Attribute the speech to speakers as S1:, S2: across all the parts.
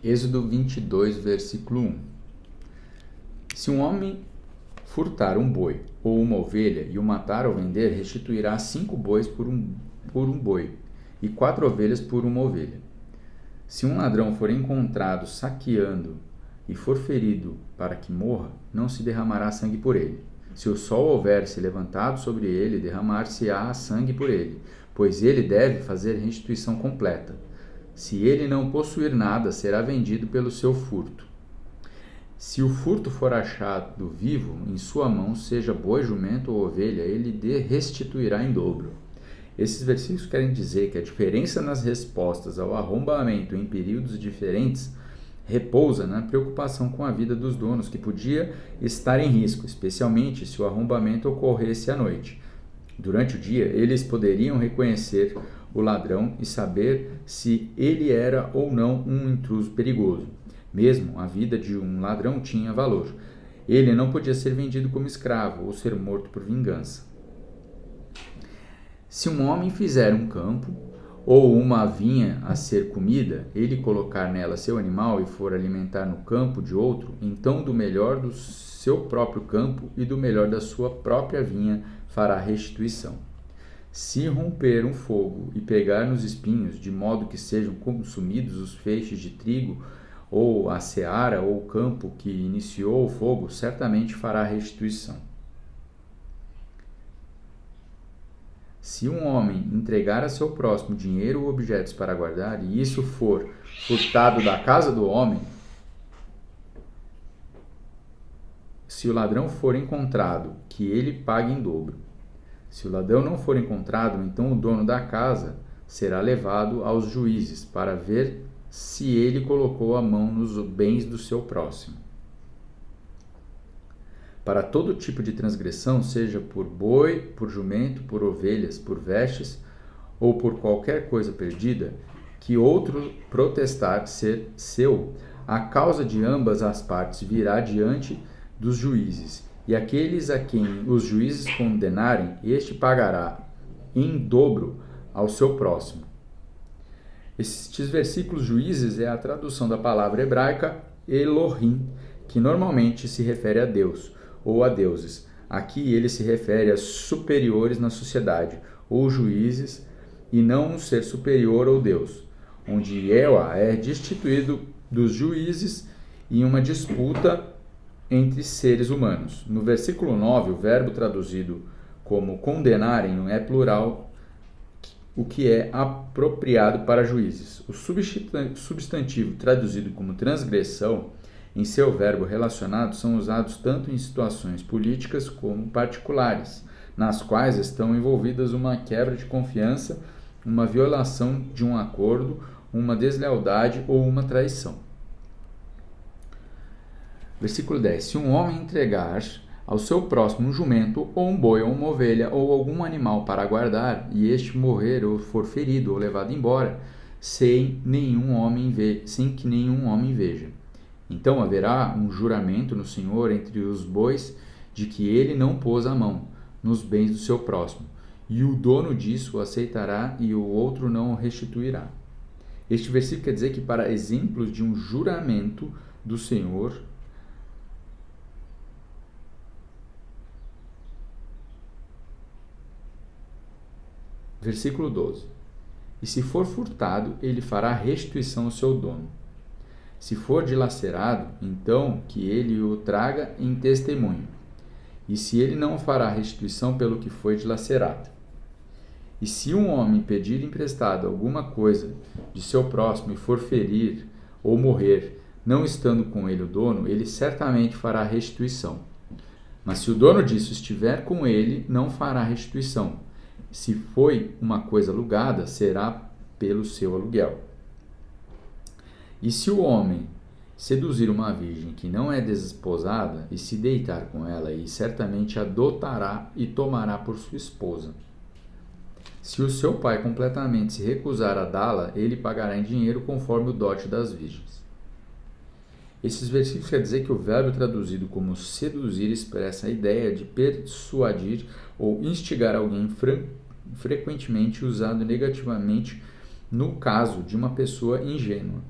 S1: Êxodo 22, versículo 1. Se um homem furtar um boi ou uma ovelha e o matar ou vender, restituirá 5 bois por um boi e 4 ovelhas por uma ovelha. Se um ladrão for encontrado saqueando e for ferido para que morra, não se derramará sangue por ele. Se o sol houver se levantado sobre ele, derramar-se-á sangue por ele, pois ele deve fazer restituição completa. Se ele não possuir nada, será vendido pelo seu furto. Se o furto for achado vivo em sua mão, seja boi, jumento ou ovelha, ele restituirá em dobro. Esses versículos querem dizer que a diferença nas respostas ao arrombamento em períodos diferentes repousa na preocupação com a vida dos donos, que podia estar em risco, especialmente se o arrombamento ocorresse à noite. Durante o dia, eles poderiam reconhecer o ladrão e saber se ele era ou não um intruso perigoso. Mesmo a vida de um ladrão tinha valor. Ele não podia ser vendido como escravo ou ser morto por vingança. Se um homem fizer um campo ou uma vinha a ser comida, ele colocar nela seu animal e for alimentar no campo de outro, então do melhor do seu próprio campo e do melhor da sua própria vinha fará restituição. Se romper um fogo e pegar nos espinhos, de modo que sejam consumidos os feixes de trigo, ou a seara ou o campo que iniciou o fogo, certamente fará restituição. Se um homem entregar a seu próximo dinheiro ou objetos para guardar, e isso for furtado da casa do homem, se o ladrão for encontrado, que ele pague em dobro. Se o ladrão não for encontrado, então o dono da casa será levado aos juízes para ver se ele colocou a mão nos bens do seu próximo. Para todo tipo de transgressão, seja por boi, por jumento, por ovelhas, por vestes ou por qualquer coisa perdida, que outro protestar ser seu, a causa de ambas as partes virá diante dos juízes, e aqueles a quem os juízes condenarem, este pagará em dobro ao seu próximo. Estes versículos juízes é a tradução da palavra hebraica Elohim, que normalmente se refere a Deus ou a deuses. Aqui ele se refere a superiores na sociedade, ou juízes, e não um ser superior ou Deus, onde Ewa é destituído dos juízes em uma disputa entre seres humanos. No versículo 9, o verbo traduzido como condenarem é plural, o que é apropriado para juízes. O substantivo traduzido como transgressão em seu verbo relacionado são usados tanto em situações políticas como particulares, nas quais estão envolvidas uma quebra de confiança, uma violação de um acordo, uma deslealdade ou uma traição. Versículo 10. Se um homem entregar ao seu próximo um jumento, ou um boi, ou uma ovelha, ou algum animal para guardar, e este morrer, ou for ferido, ou levado embora, sem que nenhum homem veja. Então haverá um juramento no Senhor entre os bois de que ele não pôs a mão nos bens do seu próximo, e o dono disso o aceitará e o outro não o restituirá. Este versículo quer dizer que, para exemplos de um juramento do Senhor, versículo 12. E se for furtado, ele fará restituição ao seu dono. Se for dilacerado, então que ele o traga em testemunho. E se ele não fará restituição pelo que foi dilacerado. E se um homem pedir emprestado alguma coisa de seu próximo e for ferir ou morrer, não estando com ele o dono, ele certamente fará restituição. Mas se o dono disso estiver com ele, não fará restituição. Se foi uma coisa alugada, será pelo seu aluguel. E se o homem seduzir uma virgem que não é desesposada e se deitar com ela, e certamente a adotará e tomará por sua esposa. Se o seu pai completamente se recusar a dá-la, ele pagará em dinheiro conforme o dote das virgens. Esses versículos quer dizer que o verbo traduzido como seduzir expressa a ideia de persuadir ou instigar alguém, frequentemente usado negativamente no caso de uma pessoa ingênua,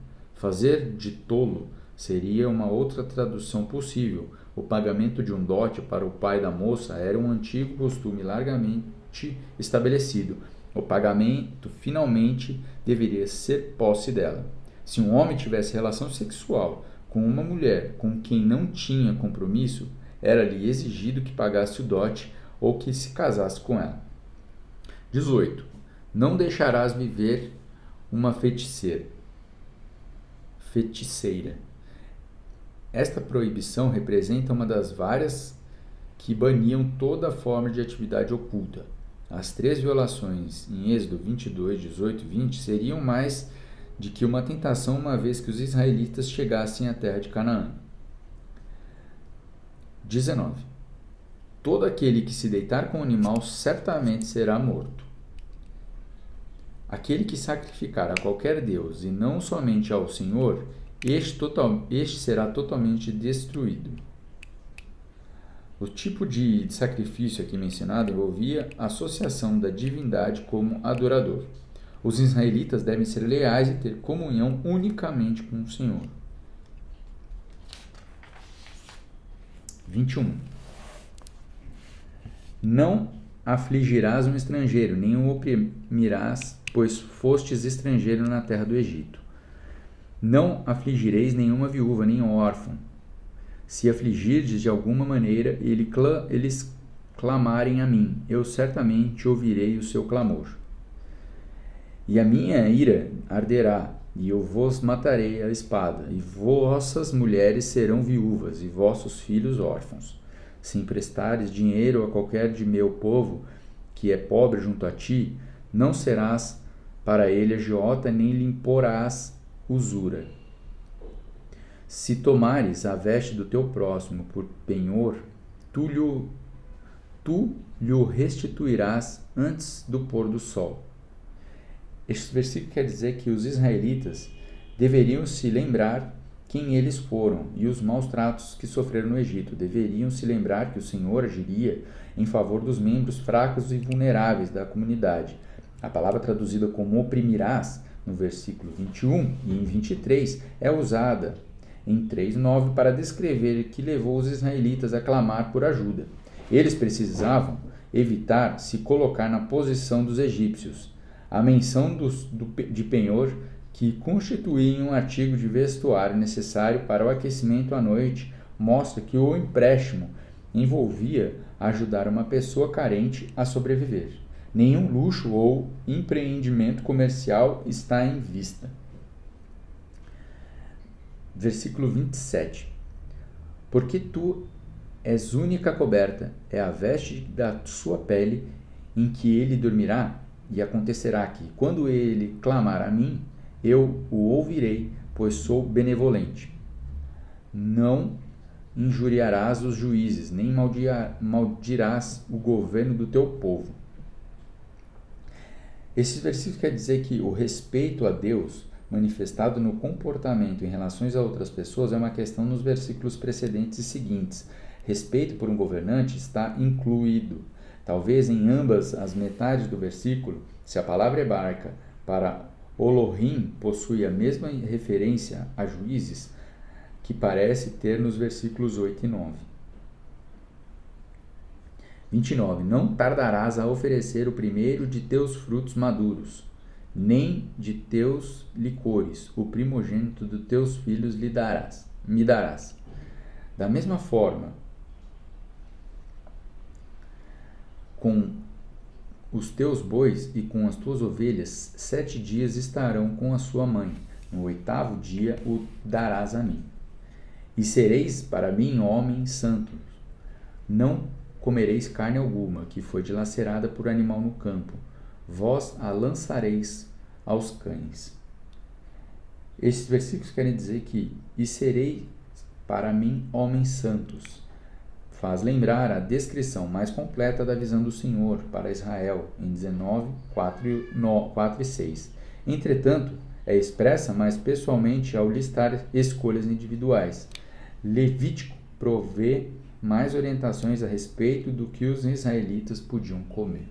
S1: Fazer de tolo seria uma outra tradução possível. O pagamento de um dote para o pai da moça era um antigo costume largamente estabelecido. O pagamento finalmente deveria ser posse dela. Se um homem tivesse relação sexual com uma mulher com quem não tinha compromisso, era-lhe exigido que pagasse o dote ou que se casasse com ela. 18. Não deixarás viver uma feiticeira. Esta proibição representa uma das várias que baniam toda forma de atividade oculta. As 3 violações em Êxodo 22, 18 e 20 seriam mais de que uma tentação, uma vez que os israelitas chegassem à terra de Canaã. 19. Todo aquele que se deitar com o animal certamente será morto. Aquele que sacrificar a qualquer deus e não somente ao Senhor, este será totalmente destruído. O tipo de sacrifício aqui mencionado envolvia a associação da divindade como adorador. Os israelitas devem ser leais e ter comunhão unicamente com o Senhor. 21. Não afligirás um estrangeiro, nem o oprimirás, pois fostes estrangeiro na terra do Egito. Não afligireis nenhuma viúva, nem órfão. Se afligirdes de alguma maneira, eles clamarem a mim, eu certamente ouvirei o seu clamor. E a minha ira arderá, e eu vos matarei à espada, e vossas mulheres serão viúvas, e vossos filhos órfãos. Se emprestares dinheiro a qualquer de meu povo, que é pobre junto a ti, não serás para ele agiota, nem lhe imporás usura. Se tomares a veste do teu próximo por penhor, tu lhe restituirás antes do pôr do sol. Este versículo quer dizer que os israelitas deveriam se lembrar quem eles foram e os maus tratos que sofreram no Egito. Deveriam se lembrar que o Senhor agiria em favor dos membros fracos e vulneráveis da comunidade. A palavra traduzida como oprimirás, no versículo 21 e em 23, é usada em 3:9 para descrever que levou os israelitas a clamar por ajuda. Eles precisavam evitar se colocar na posição dos egípcios. A menção de penhor, que constituía um artigo de vestuário necessário para o aquecimento à noite, mostra que o empréstimo envolvia ajudar uma pessoa carente a sobreviver. Nenhum luxo ou empreendimento comercial está em vista. Versículo 27. Porque tu és única coberta, é a veste da sua pele em que ele dormirá, e acontecerá que, quando ele clamar a mim, eu o ouvirei, pois sou benevolente. Não injuriarás os juízes, nem maldirás o governo do teu povo. Esse versículo quer dizer que o respeito a Deus, manifestado no comportamento em relações a outras pessoas, é uma questão nos versículos precedentes e seguintes. Respeito por um governante está incluído. Talvez em ambas as metades do versículo, se a palavra hebraica para Elohim possui a mesma referência a juízes que parece ter nos versículos 8 e 9. 29. Não tardarás a oferecer o primeiro de teus frutos maduros, nem de teus licores, o primogênito dos teus filhos me darás. Da mesma forma, com os teus bois e com as tuas ovelhas, 7 dias estarão com a sua mãe. No 8º dia o darás a mim. E sereis para mim homens santos. Não comereis carne alguma, que foi dilacerada por animal no campo. Vós a lançareis aos cães. Esses versículos querem dizer que, e sereis para mim homens santos. Faz lembrar a descrição mais completa da visão do Senhor para Israel, em 19, 4 e 6. Entretanto, é expressa mais pessoalmente ao listar escolhas individuais. Levítico provê mais orientações a respeito do que os israelitas podiam comer.